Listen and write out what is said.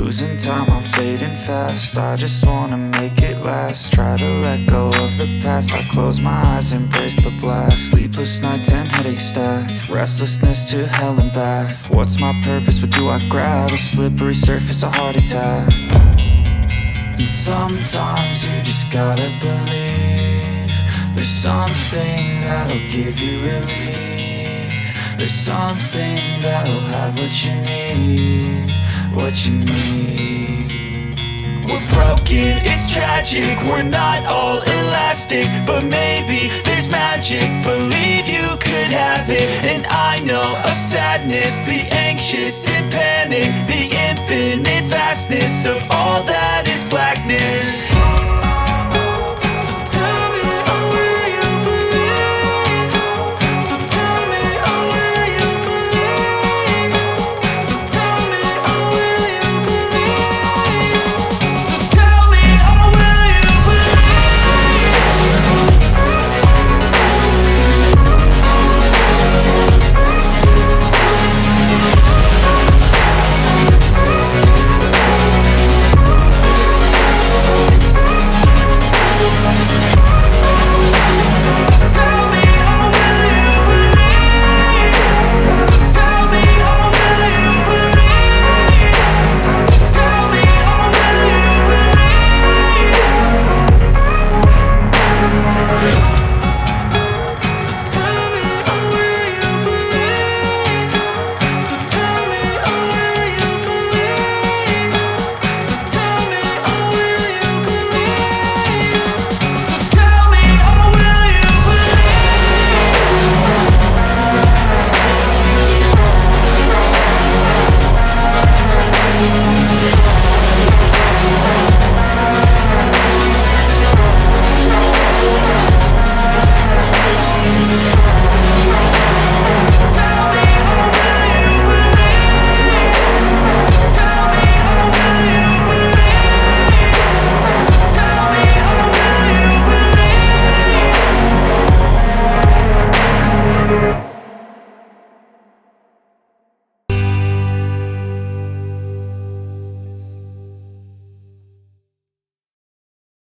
Losing time, I'm fading fast. I just wanna make it last. Try to let go of the past. I close my eyes, embrace the blast. Sleepless nights and headaches stack. Restlessness to hell and back. What's my purpose? What do I grab? A slippery surface, a heart attack. And sometimes you just gotta believe there's something that'll give you relief. There's something that'll have what you need, what you need. We're broken, it's tragic, we're not all elastic, but maybe there's magic. Believe you could have it. And I know of sadness, the anxious and panic, the infinite vastness of all